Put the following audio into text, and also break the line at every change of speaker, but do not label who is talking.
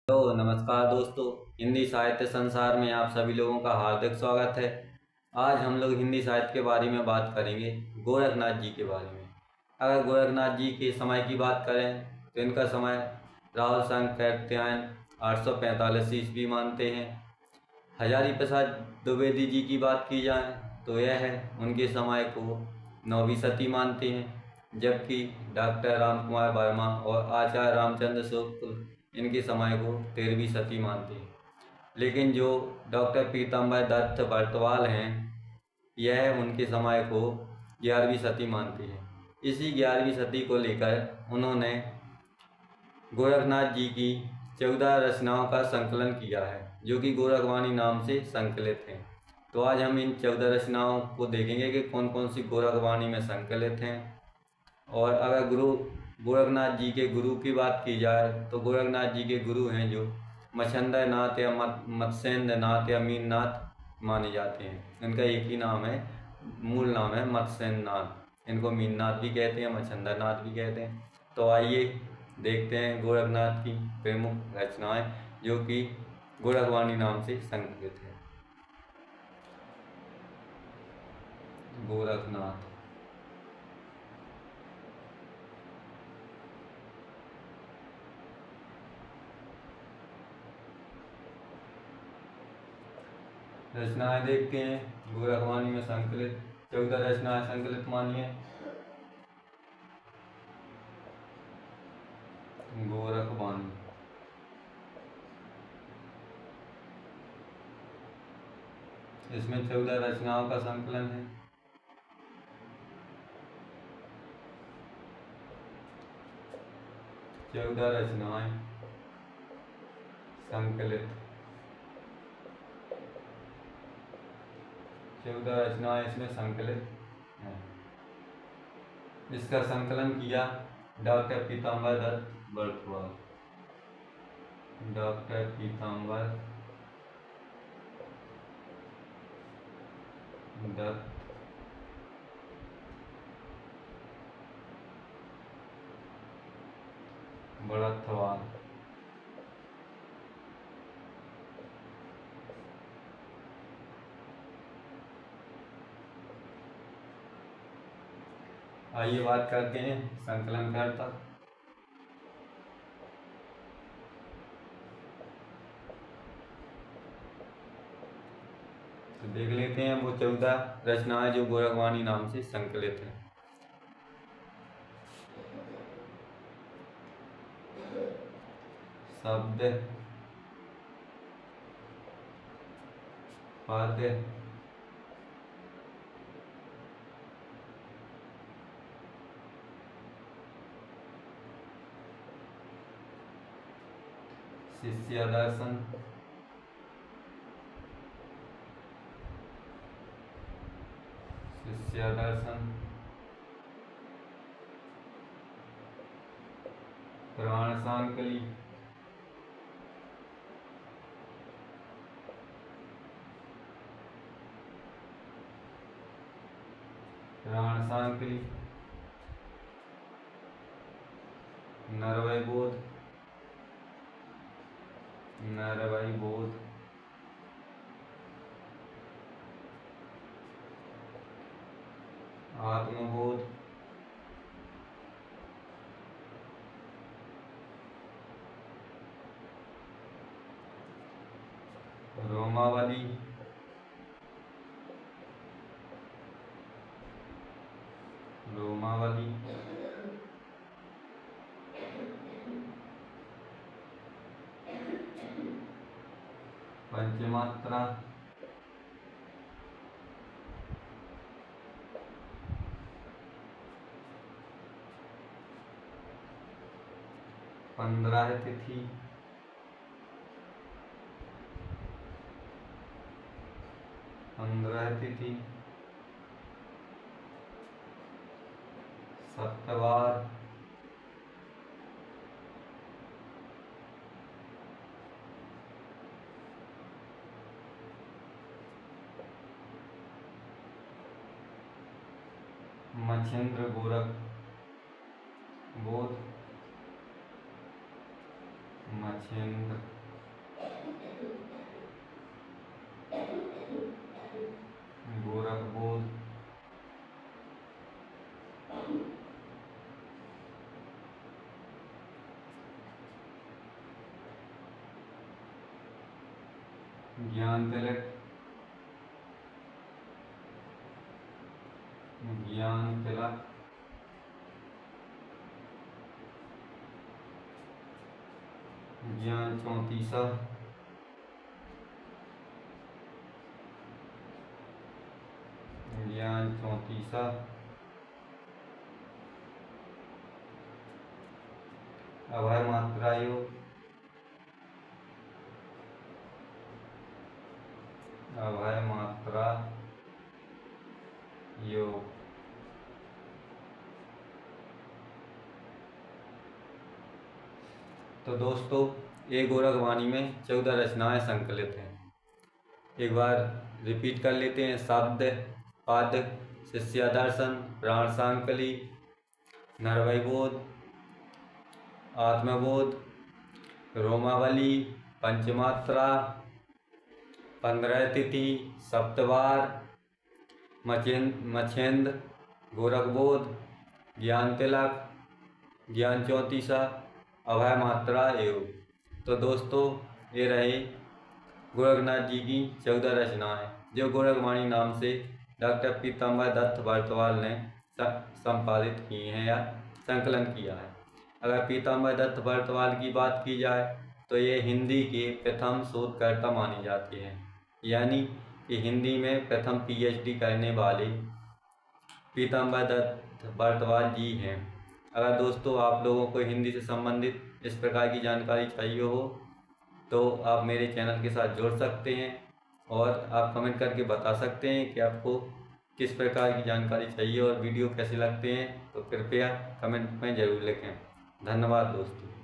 Hello नमस्कार दोस्तों। हिंदी साहित्य संसार में आप सभी लोगों का हार्दिक स्वागत है। आज हम लोग हिंदी साहित्य के बारे में बात करेंगे, गोरखनाथ जी के बारे में। अगर गोरखनाथ जी के समय की बात करें तो इनका समय राहुल संघ कैत्यायन 845 ईस्वी मानते हैं। हजारी प्रसाद द्विवेदी जी की बात की जाए तो यह है उनके समय को 9वीं सदी मानते हैं, जबकि डॉक्टर राम कुमार वर्मा और आचार्य रामचंद्र शुक्ल इनके समय को 13वीं सदी मानते हैं। लेकिन जो डॉक्टर पीताम्बर दत्त बर्तवाल हैं, यह उनके समय को 11वीं सदी मानते हैं। इसी 11वीं सदी को लेकर उन्होंने गोरखनाथ जी की 14 रचनाओं का संकलन किया है, जो कि गोरखवाणी नाम से संकलित हैं। तो आज हम इन 14 रचनाओं को देखेंगे कि कौन कौन सी गोरखवाणी में संकलित हैं। और अगर गुरु गोरखनाथ जी के गुरु की बात की जाए तो गोरखनाथ जी के गुरु हैं जो मच्छंद्र नाथ या मत्स्येंद्र नाथ या मीननाथ माने जाते हैं। इनका एक ही नाम है, मूल नाम है मत्स्येंद्र नाथ। इनको मीननाथ भी कहते हैं, मच्छंद्र नाथ भी कहते हैं। तो आइए देखते हैं गोरखनाथ की प्रमुख रचनाएं, जो कि गोरखवाणी नाम से संकलित है। गोरखनाथ। रचनाएं देखते हैं गोरखवाणी में संकलित 14 रचनाएं संकलित मानिए। गोरखवाणी। इसमें 14 रचनाओं का संकलन है। चौदह रचनाएं संकलित। 14 रचनाएं इसमें संकलित हैं। इसका संकलन किया डॉक्टर पीताम्बर दत्त बर्तवाल। डॉक्टर पीताम्बर दत्त बर्तवाल। आइए बात करते हैं संकलनकर्ता। तो देख लेते हैं वो 14 रचनाएं जो गोरखवाणी नाम से संकलित हैं। शब्द, पद, शिष्य दर्शन, शिष्य दर्शन, प्राण सांकली, प्राण सांकली, नरवय बोध, नरवय बोध, आत्मबोध, रोमावली, रोमावली, पंचमात्रा, पंद्रह तिथि, पंद्रह तिथि, सप्तवार, मच्छिंद्र गोरख बोध, मच्छिंद्र गोरखबोध ज्ञान तिलक ज्ञान तिलक ज्ञान चौतीसा ज्ञान चौतीसा अभय मात्रा योग अभय मात्रा योग। तो दोस्तों ये गोरखवाणी में 14 रचनाएं संकलित हैं। एक बार रिपीट कर लेते हैं। शब्द, पद, शिष्यादर्शन, प्राण सांकली, नरवैबोध, आत्मबोध, रोमावली, पंचमात्रा, 15 तिथि, सप्तवार, मच्छिंद्र, गोरखबोध, ज्ञान तिलक, ज्ञान चौतीसा, अभय मात्रा योग। तो दोस्तों ये रहे गोरखनाथ जी की 14 रचनाएं जो गोरखवाणी नाम से डॉक्टर पीताम्बर दत्त बर्तवाल ने संपादित किए हैं या संकलन किया है। अगर पीताम्बर दत्त बर्तवाल की बात की जाए तो ये हिंदी के प्रथम शोधकर्ता माने जाते हैं, यानी कि हिंदी में प्रथम PhD करने वाले पीताम्बर दत्त बर्तवाल जी हैं। अगर दोस्तों आप लोगों को हिंदी से संबंधित इस प्रकार की जानकारी चाहिए हो तो आप मेरे चैनल के साथ जुड़ सकते हैं और आप कमेंट करके बता सकते हैं कि आपको किस प्रकार की जानकारी चाहिए और वीडियो कैसे लगते हैं, तो कृपया कमेंट में ज़रूर लिखें। धन्यवाद दोस्तों।